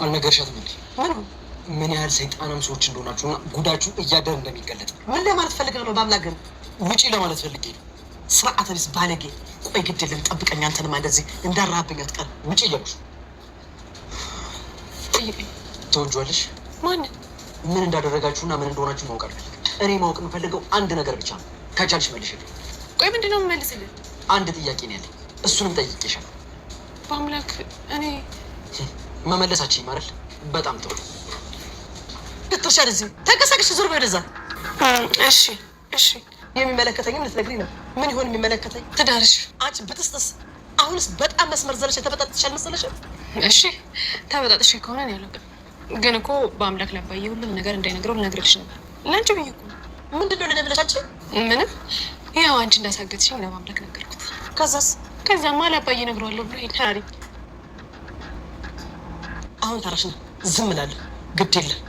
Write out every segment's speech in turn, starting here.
አልነገርሻትም እንዴ? ምን ያህል ሰይጣናም ሰዎች እንደሆናችሁና ጉዳችሁ እያደር እንደሚገለጥ። ምን ለማለት ፈልገህ ነው? በአምላክ ግን ውጪ ለማለት ፈልጌ ነው። ስርዓተ ቢስ ባለጌ። ቆይ ግድ የለም ጠብቀኝ። አንተንማ እንደዚህ እንዳራብኝ አትቀር። ውጪ እያሉሽ ተወጇለሽ። ማን ምን እንዳደረጋችሁና ምን እንደሆናችሁ ማወቅ አልፈልግም። እኔ ማወቅ የምፈልገው አንድ ነገር ብቻ ነው። ከቻልሽ መልሽልኝ። ቆይ ምንድን ነው የምመልስልህ? አንድ ጥያቄ ነው ያለኝ፣ እሱንም ጠይቄሻለሁ። በአምላክ እኔ መመለሳችኝ ማለት በጣም ጥሩ። ልትርሻል እዚህ ተንቀሳቀሽ፣ ዞር በይ ወደዛ። እሺ የሚመለከተኝም ልትነግሪኝ ነው። ምን ይሆን የሚመለከተኝ? ትዳርሽ። አንቺ ብትስጥስ። አሁንስ በጣም መስመር ዘለሽ የተበጣጥሻል መሰለሽ? እሺ ተበጣጥሽ ከሆነ ነው ያለው። ግን እኮ በአምላክ ለባዬ ሁሉም ነገር እንዳይነግረው ልነግርልሽ ነበር። ለአንቺ ብዬ እኮ። ምንድን ነው ለኔ ብለሽ? ምንም። ያው አንቺ እንዳሳገትሽኝ ለማምላክ ነገርኩት። ከዛማ ለአባዬ እነግረዋለሁ ብሎ ሄድ። አሁን ተራሽ ነው። ዝም እላለሁ። ግድ የለም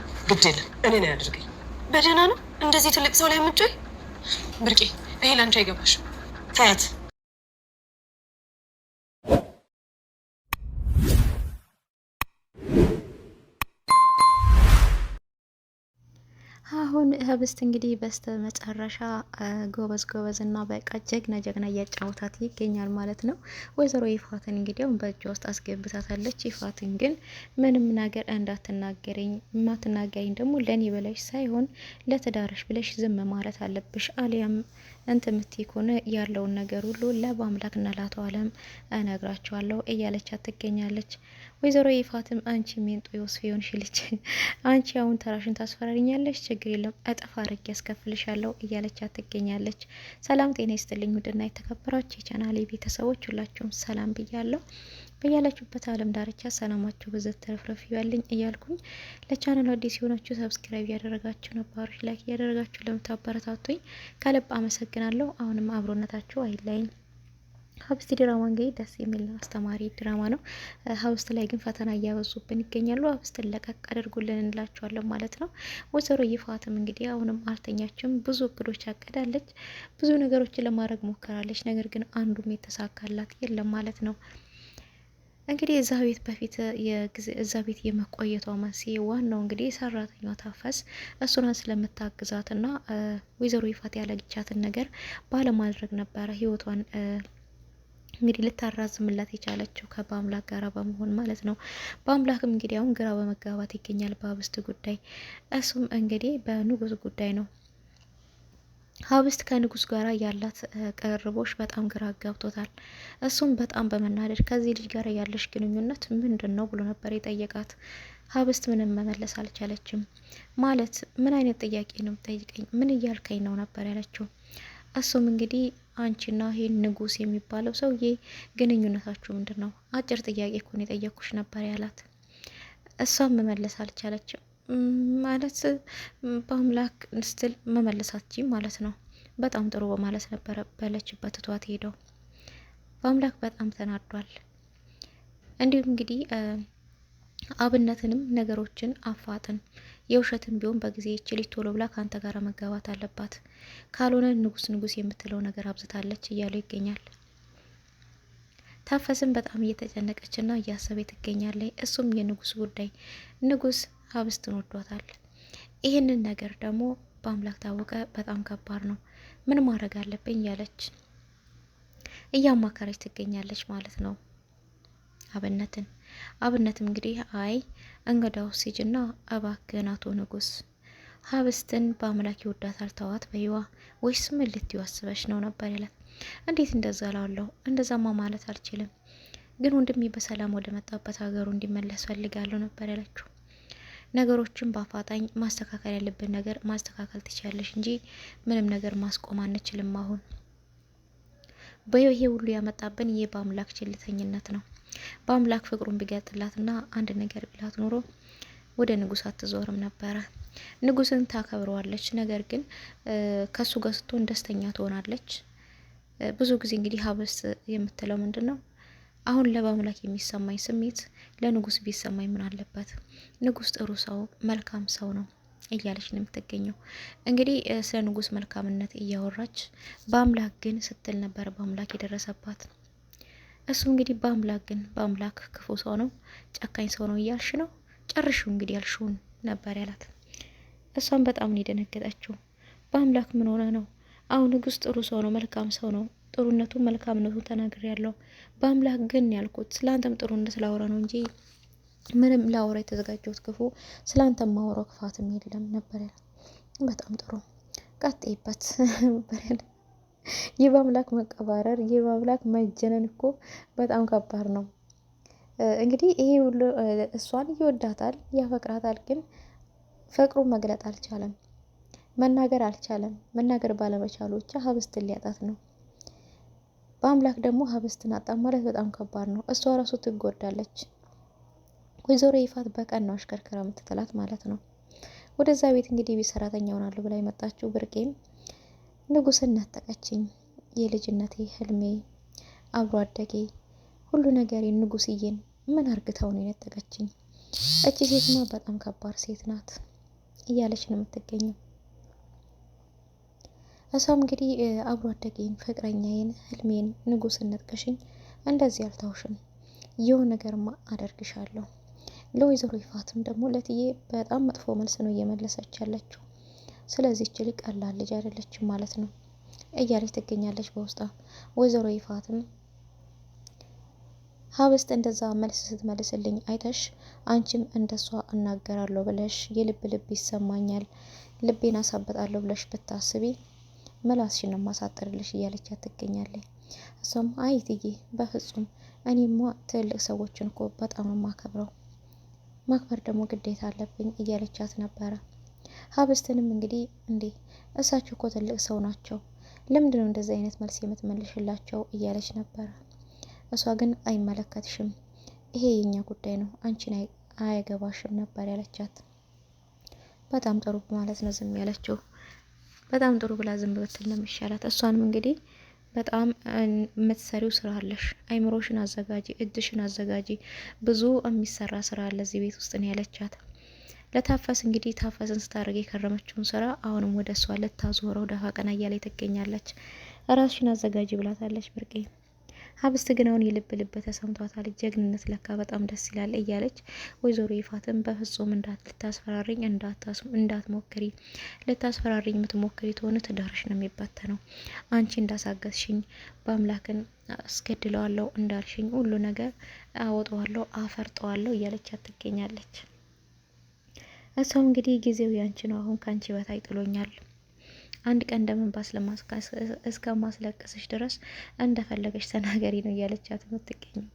እኔ ነው ያደርገኝ። በደህና ነው እንደዚህ ትልቅ ሰው ላይ የምትጮይ? ብርቄ ይሄ ላንቺ አይገባሽም። ታያት። አሁን ህብስት እንግዲህ በስተ መጨረሻ ጎበዝ እና በቃ ጀግና እያጫወታት ይገኛል ማለት ነው። ወይዘሮ ይፋትን እንግዲህ አሁን በእጇ ውስጥ አስገብታታለች። ይፋትን ግን ምንም ነገር እንዳትናገረኝ፣ ማትናገረኝ ደግሞ ለኔ ብለሽ ሳይሆን ለትዳርሽ ብለሽ ዝም ማለት አለብሽ፣ አሊያም እንትምት ከሆነ ያለውን ነገር ሁሉ ለባምላክና ላቶ አለም እነግራቸዋለሁ እያለቻት ትገኛለች። ወይዘሮ ይፋትም አንቺ ሜንጦ ዮስፍ ይሆንሽ ልጅ፣ አንቺ አሁን ተራሽን ታስፈራሪኛለሽ፣ ችግር የለም እጥፍ አድርጌ ያስከፍልሻለሁ እያለቻት ትገኛለች። ሰላም ጤና ይስጥልኝ ውድና የተከበራችሁ የቻናሌ ቤተሰቦች ሁላችሁም ሰላም ብያለሁ። በያላችሁበት ዓለም ዳርቻ ሰላማችሁ በዘት ተረፍረፍ ይበልኝ እያልኩኝ ለቻናሉ አዲስ የሆናችሁ ሰብስክራይብ ያደረጋችሁ፣ ነባሮች ላይክ ያደረጋችሁ ለምታበረታቱኝ ከልብ አመሰግናለሁ። አሁንም አብሮነታችሁ አይለይኝ። ሀብስት ድራማ እንግዲህ ደስ የሚል አስተማሪ ድራማ ነው። ሀብስት ላይ ግን ፈተና እያበዙብን ይገኛሉ። ሀብስትን ለቀቅ አድርጉልን እንላቸዋለን ማለት ነው። ወይዘሮ ይፋትም እንግዲህ አሁንም አልተኛችም። ብዙ እቅዶች አቅዳለች፣ ብዙ ነገሮችን ለማድረግ ሞከራለች። ነገር ግን አንዱም የተሳካላት የለም ማለት ነው። እንግዲህ እዛ ቤት የመቆየቷ መንስኤ ዋናው እንግዲህ ሰራተኛዋ ታፈስ እሱን ስለምታግዛትና ወይዘሮ ይፋት ያለቻትን ነገር ባለማድረግ ነበረ ህይወቷን እንግዲህ ልታራዝምላት የቻለችው በአምላክ ጋራ በመሆን ማለት ነው። በአምላክም እንግዲህ አሁን ግራ በመጋባት ይገኛል በሀብስት ጉዳይ። እሱም እንግዲህ በንጉስ ጉዳይ ነው። ሀብስት ከንጉስ ጋር ያላት ቅርርቦች በጣም ግራ ጋብቶታል። እሱም በጣም በመናደድ ከዚህ ልጅ ጋር ያለሽ ግንኙነት ምንድን ነው ብሎ ነበር የጠየቃት። ሀብስት ምንም መመለስ አልቻለችም። ማለት ምን አይነት ጥያቄ ነው ጠይቀኝ፣ ምን እያልከኝ ነው ነበር ያለችው። እሱም እንግዲህ አንቺና ይሄን ንጉስ የሚባለው ሰውዬ ግንኙነታችሁ ምንድን ነው? አጭር ጥያቄ እኮ ነው የጠየኩሽ ነበር ያላት። እሷም መመለስ አልቻለችም። ማለት በአምላክ ስትል መመለሳችም ማለት ነው። በጣም ጥሩ በማለት ነበረ በለችበት ትቷት ሄደው። በአምላክ በጣም ተናዷል። እንዲሁም እንግዲህ አብነትንም ነገሮችን አፋጥን፣ የውሸትም ቢሆን በጊዜ ይችልኝ ቶሎ ብላ ከአንተ ጋር መጋባት አለባት፣ ካልሆነ ንጉስ የምትለው ነገር አብዝታለች እያሉ ይገኛል። ታፈስም በጣም እየተጨነቀችና እያሰበ ትገኛለች። እሱም የንጉስ ጉዳይ፣ ንጉስ ሀብስትን ወዷታል። ይህንን ነገር ደግሞ በአምላክ ታወቀ በጣም ከባድ ነው፣ ምን ማድረግ አለብኝ እያለች እያማከረች ትገኛለች ማለት ነው። አብነትም እንግዲህ አይ እንግዳው ሲጅና እባክህን አቶ ንጉስ ሀብስትን በአምላክ ይወዳታል ተዋት በይዋ፣ ወይስ ምን ልትዩ አስበሽ ነው ነበር ያላት። እንዴት እንደዛ ላለሁ? እንደዛማ ማለት አልችልም፣ ግን ወንድሜ በሰላም ወደ መጣበት ሀገሩ እንዲመለስ ፈልጋለሁ ነበር ያለችው። ነገሮችን በአፋጣኝ ማስተካከል ያለብን ነገር ማስተካከል ትችላለሽ እንጂ ምንም ነገር ማስቆም አንችልም። አሁን በይሄ ሁሉ ያመጣብን ይህ በአምላክ ችልተኝነት ነው። በአምላክ ፍቅሩን ቢገልጥላትና አንድ ነገር ቢላት ኖሮ ወደ ንጉስ አትዞርም ነበረ። ንጉስን ታከብረዋለች፣ ነገር ግን ከሱ ጋር ስትሆን ደስተኛ ትሆናለች። ብዙ ጊዜ እንግዲህ ሀብስት የምትለው ምንድን ነው? አሁን ለበአምላክ የሚሰማኝ ስሜት ለንጉስ ቢሰማኝ ምን አለበት? ንጉስ ጥሩ ሰው መልካም ሰው ነው እያለች ነው የምትገኘው። እንግዲህ ስለ ንጉስ መልካምነት እያወራች በአምላክ ግን ስትል ነበር በአምላክ የደረሰባት። እሱ እንግዲህ በአምላክ ክፉ ሰው ነው፣ ጨካኝ ሰው ነው እያልሽ ነው? ጨርሽው እንግዲህ ያልሽውን ነበር ያላት። እሷም በጣም ነው የደነገጠችው። በአምላክ ምን ሆነ ነው? አሁን ንጉስ ጥሩ ሰው ነው፣ መልካም ሰው ነው። ጥሩነቱን መልካምነቱን ተናግሬያለሁ። በአምላክ ግን ያልኩት ስላንተም ጥሩነት ላወራ ነው እንጂ ምንም ላወራ የተዘጋጀሁት ክፉ ስላንተም ማወራው ክፋትም የለም ነበር ያላት። በጣም ጥሩ ቀጥይበት ነበር ያላት። ይህ በአምላክ መቀባረር፣ ይህ በአምላክ መጀነን እኮ በጣም ከባድ ነው። እንግዲህ ይሄ ሁሉ እሷን ይወዳታል፣ ያፈቅራታል። ግን ፍቅሩን መግለጥ አልቻለም፣ መናገር አልቻለም። መናገር ባለመቻሉ ብቻ ሀብስትን ሊያጣት ነው። በአምላክ ደግሞ ሀብስትን አጣ ማለት በጣም ከባድ ነው። እሷ ራሱ ትጎዳለች። ወይዘሮ ይፋት በቀን ነው አሽከርከራ የምትጥላት ማለት ነው። ወደዛ ቤት እንግዲህ ቤት ሰራተኛ ሆናለሁ ብላ የመጣችው ብርቄም ንጉስን ነጠቀችኝ፣ የልጅነቴ ህልሜ፣ አብሮ አደጌ፣ ሁሉ ነገሬ ንጉስዬን ምን አርግተው ነው የነጠቀችኝ? እቺ ሴትማ በጣም ከባድ ሴት ናት እያለች ነው የምትገኘው። እሷም እንግዲህ አብሮ አደጌን፣ ፍቅረኛዬን፣ ህልሜን ንጉስን ነጥቀሽኝ፣ እንደዚህ አልታውሽም፣ የሆነ ነገርማ አደርግሻለሁ። ለወይዘሮ ይፋትም ደግሞ ለትዬ በጣም መጥፎ መልስ ነው እየመለሰች ያለችው። ስለዚህ እቺ ልጅ ቀላል ልጅ አይደለችም ማለት ነው እያለች ትገኛለች በውስጧ። ወይዘሮ ይፋትም ሀብስት እንደዛ መልስ ስትመልስልኝ አይተሽ አንቺም እንደሷ እናገራለሁ ብለሽ የልብ ልብ ይሰማኛል፣ ልቤን አሳበጣለሁ ብለሽ ብታስቢ ምላስሽን ማሳጠርልሽ እያለች ትገኛለች። እሷም አይ ትዬ በፍጹም እኔማ ትልቅ ሰዎችን እኮ በጣም ነው ማከብረው፣ ማክበር ደግሞ ግዴታ አለብኝ እያለቻት ነበረ። ሀብስትንም እንግዲህ እንዴ እሳቸው እኮ ትልቅ ሰው ናቸው፣ ለምንድነው እንደዚህ አይነት መልስ የምትመልሽላቸው እያለች ነበረ። እሷ ግን አይመለከትሽም፣ ይሄ የኛ ጉዳይ ነው፣ አንቺን አያገባሽም ነበር ያለቻት። በጣም ጥሩ ማለት ነው ዝም ያለችው። በጣም ጥሩ ብላ ዝም ብትል ነው የሚሻላት። እሷንም እንግዲህ በጣም የምትሰሪው ስራ አለሽ፣ አይምሮሽን አዘጋጂ፣ እጅሽን አዘጋጂ፣ ብዙ የሚሰራ ስራ አለ እዚህ ቤት ውስጥ ነው ያለቻት። ለታፈስ እንግዲህ ታፈስን ስታደርግ የከረመችውን ስራ አሁንም ወደ እሷ ልታዞረው ደፋ ቀና እያለች ትገኛለች። ራስሽን አዘጋጂ ብላታለች ብርቄ። ሀብስት ግን አሁን የልብ ልብ ተሰምቷታል። ጀግንነት ለካ በጣም ደስ ይላል እያለች ወይዘሮ ይፋትን በፍጹም ልታስፈራሪኝ እንዳትሞክሪ፣ ልታስፈራሪኝ የምትሞክሪ ትሆነ ትዳርሽ ነው የሚበተነው። አንቺ እንዳሳገዝሽኝ በአምላክን አስገድለዋለሁ እንዳልሽኝ ሁሉ ነገር አወጣዋለሁ፣ አፈርጠዋለሁ እያለች ትገኛለች። እሷም እንግዲህ ጊዜው ያንቺ ነው፣ አሁን ካንቺ በታይ ጥሎኛል፣ አንድ ቀን እንደምንባስ እስከ ማስለቀስሽ ድረስ እንደፈለገች ተናገሪ ነው እያለቻት የምትገኘው።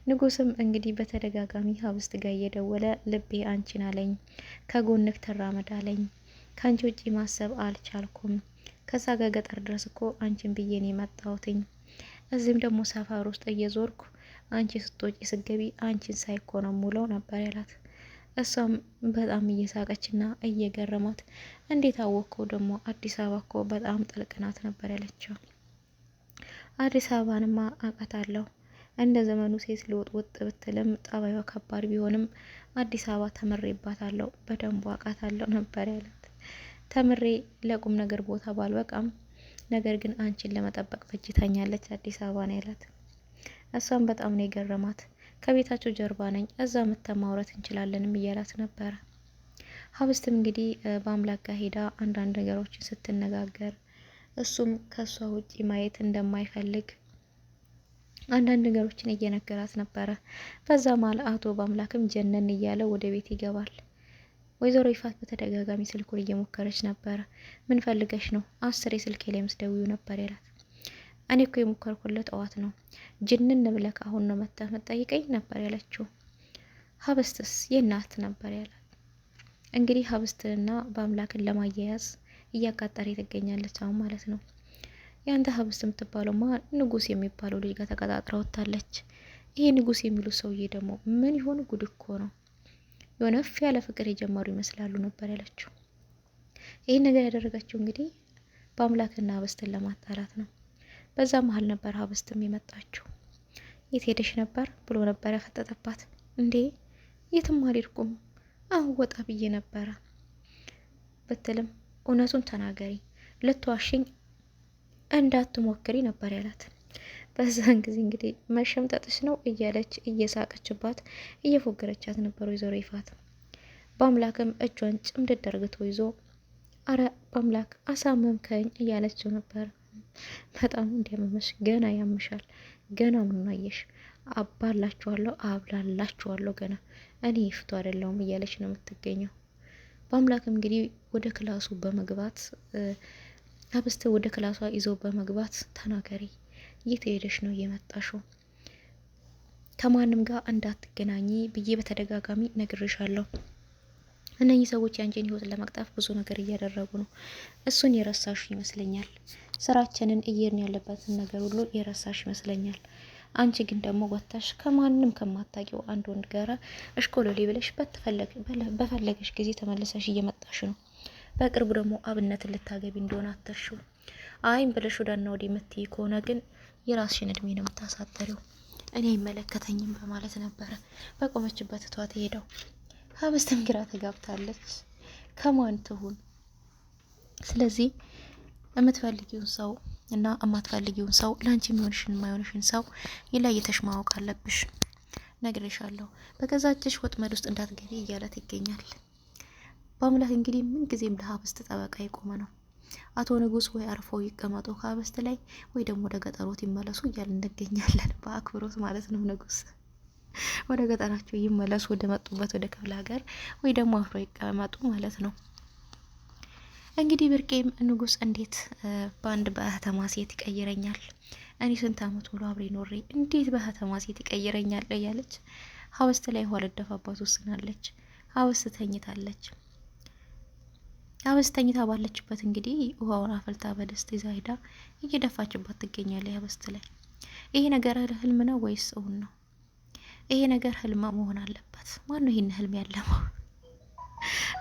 ንጉስም እንግዲህ በተደጋጋሚ ሀብስት ጋር እየደወለ ልቤ አንቺን አለኝ፣ ከጎንክ ተራመድ አለኝ፣ ከአንቺ ውጪ ማሰብ አልቻልኩም፣ ከዛ ጋር ገጠር ድረስ እኮ አንቺን ብዬ ነው የመጣሁትኝ፣ እዚህም ደግሞ ሰፈር ውስጥ እየዞርኩ አንቺ ስትወጪ ስገቢ አንቺን ሳይኮ ነው ሙለው ነበር ያላት። እሷም በጣም እየሳቀችና እየገረማት እንዴት አወቅከው ደግሞ አዲስ አበባ እኮ በጣም ጥልቅ ናት ነበር ያለችው። አዲስ አበባንማ አውቃታለሁ፣ እንደ ዘመኑ ሴት ልውጥ ውጥ ብትልም ጠባይዋ ከባድ ቢሆንም አዲስ አበባ ተምሬባታለሁ፣ በደንቡ አውቃታለሁ ነበር ያላት። ተምሬ ለቁም ነገር ቦታ ባልበቃም ነገር ግን አንቺን ለመጠበቅ ፈጅታኛለች አዲስ አበባ ነው ያላት። እሷም በጣም ነው የገረማት። ከቤታቸው ጀርባ ነኝ፣ እዛ መተን ማውራት እንችላለንም እያላት ነበረ። ሀብስትም እንግዲህ በአምላክ ጋር ሄዳ አንዳንድ ነገሮችን ስትነጋገር እሱም ከሷ ውጪ ማየት እንደማይፈልግ አንዳንድ ነገሮችን እየነገራት ነበረ። በዛ መሀል አቶ በአምላክም ጀነን እያለ ወደ ቤት ይገባል። ወይዘሮ ይፋት በተደጋጋሚ ስልኩን እየሞከረች ነበረ። ምን ፈልገሽ ነው? 10 ስልኬ ላይ ምስደውዩ ነበር ያላት። እኔ እኮ የሞከርኩለት ጠዋት ነው፣ ጅንን ብለክ አሁን ነው መጥተህ መጠይቀኝ ነበር ያለችው። ሀብስትስ የናት ነበር ያላት። እንግዲህ ሀብስትንና በአምላክን ለማያያዝ እያቃጠረ ትገኛለች አሁን ማለት ነው። ያንተ ሀብስት የምትባለውማ ንጉስ የሚባለው ልጅ ጋር ተቀጣጥራ ወጥታለች። ይሄ ንጉስ የሚሉ ሰውዬ ደግሞ ምን ይሆን? ጉድ እኮ ነው። የሆነ ፍ ያለ ፍቅር የጀመሩ ይመስላሉ ነበር ያለችው። ይህን ነገር ያደረገችው እንግዲህ በአምላክና ሀብስትን ለማጣላት ነው። በዛ መሀል ነበር ሀብስትም የመጣችው። የት ሄደሽ ነበር ብሎ ነበር ያፈጠጠባት። እንዴ የትም አልሄድኩም፣ አሁን ወጣ ብዬ ነበረ ብትልም እውነቱን ተናገሪ፣ ልትዋሽኝ እንዳትሞክሪ ነበር ያላት። በዛን ጊዜ እንግዲህ መሸምጠጥሽ ነው እያለች እየሳቀችባት እየፎገረቻት ነበር ወይዘሮ ይፋት። በአምላክም እጇን ጭምድድ አድርጎ ይዞ አረ በአምላክ አሳመምከኝ እያለችው ነበር። በጣም እንዲያመመሽ ገና ያምሻል፣ ገና ምን አየሽ? አባላችኋለሁ፣ አብላላችኋለሁ ገና እኔ ይፍቱ አይደለሁም እያለች ነው የምትገኘው። በአምላክም እንግዲህ ወደ ክላሱ በመግባት ህብስት ወደ ክላሷ ይዞ በመግባት ተናገሪ፣ የት ሄደሽ ነው የመጣሽው? ከማንም ጋር እንዳትገናኚ ብዬ በተደጋጋሚ ነግሬሻለሁ። እነኚህ ሰዎች የአንቺን ህይወት ለመቅጠፍ ብዙ ነገር እያደረጉ ነው። እሱን የረሳሽ ይመስለኛል። ስራችንን እየርን ያለበትን ነገር ሁሉ የረሳሽ ይመስለኛል። አንቺ ግን ደግሞ ወጥተሽ ከማንም ከማታውቂው አንድ ወንድ ጋራ እሽኮሎሌ ብለሽ በፈለገሽ ጊዜ ተመልሰሽ እየመጣሽ ነው። በቅርቡ ደግሞ አብነትን ልታገቢ እንደሆነ አትርሺው። አይም ብለሽ ወዳና ወዲህ የምትይ ከሆነ ግን የራስሽን እድሜ ነው የምታሳጠሪው። እኔ አይመለከተኝም በማለት ነበረ በቆመችበት ትቷት ሄደው። ህብስትም ግራ ተጋብታለች። ከማን ትሁን? ስለዚህ የምትፈልጊውን ሰው እና የማትፈልጊውን ሰው ለአንቺ የሚሆንሽን የማይሆንሽን ሰው ይለይተሽ ማወቅ አለብሽ። ነግሬሻለሁ። በገዛችሽ ወጥመድ ውስጥ እንዳትገቢ እያለት ይገኛል። በአምላክ እንግዲህ ምን ጊዜም ለህብስት ጠበቃ የቆመ ነው። አቶ ንጉስ ወይ አርፈው ይቀመጡ ከህብስት ላይ ወይ ደግሞ ወደ ገጠሮት ይመለሱ እያል እንገኛለን። በአክብሮት ማለት ነው። ንጉስ ወደ ገጠራቸው ይመለሱ፣ ወደ መጡበት ወደ ክፍለ ሀገር፣ ወይ ደግሞ አፍሮ ይቀመጡ ማለት ነው። እንግዲህ ብርቄም ንጉስ እንዴት በአንድ በህተማ ሴት ይቀይረኛል? እኔ ስንት አመት ሙሉ አብሬ ኖሬ እንዴት በህተማ ሴት ይቀይረኛል? እያለች ህብስት ላይ ውሃ ልደፋባት ወስናለች። ህብስት ተኝታለች። ህብስት ተኝታ ባለችበት እንግዲህ ውሃውን አፈልታ በደስት ይዛ ሄዳ እየደፋችባት ትገኛለች ህብስት ላይ። ይሄ ነገር ህልም ነው ወይስ እውን ነው? ይሄ ነገር ህልም መሆን አለበት። ማን ነው ይሄን ህልም ያለመው?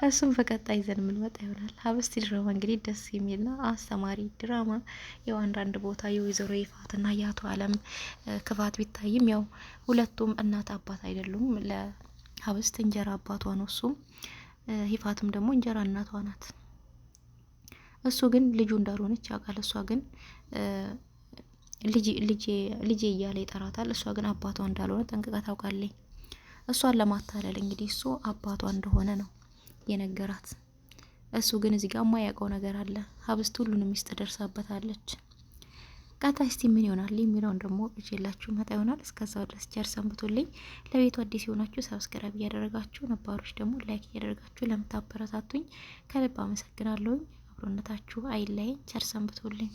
እሱም በቀጣይ ይዘን የምንመጣ ይሆናል። ህብስት ድራማ እንግዲህ ደስ የሚልና አስተማሪ ድራማ ያው አንዳንድ ቦታ የወይዘሮ ይፋትና የአቶ አለም ክፋት ቢታይም ያው ሁለቱም እናት አባት አይደሉም። ለህብስት እንጀራ አባቷ ነው። እሱም ይፋትም ደግሞ እንጀራ እናቷ ናት። እሱ ግን ልጁ እንዳልሆነች ያውቃል። እሷ ግን ልጄ እያለ ይጠራታል። እሷ ግን አባቷ እንዳልሆነ ጠንቅቃ ታውቃለች። እሷን ለማታለል እንግዲህ እሱ አባቷ እንደሆነ ነው የነገራት። እሱ ግን እዚህ ጋር የማያውቀው ነገር አለ። ህብስት ሁሉንም ሚስጥር ደርሳበታለች። ቀጣይ እስቲ ምን ይሆናል የሚለውን ደግሞ እጄላችሁ መጣ ይሆናል። እስከዛው ድረስ ቸር ሰንብቱልኝ። ለቤቱ አዲስ የሆናችሁ ሰብስክራይብ እያደረጋችሁ፣ ነባሮች ደግሞ ላይክ እያደረጋችሁ ለምታበረታቱኝ ከልብ አመሰግናለሁኝ። አብሮነታችሁ አይለየኝ። ቸር ሰንብቱልኝ።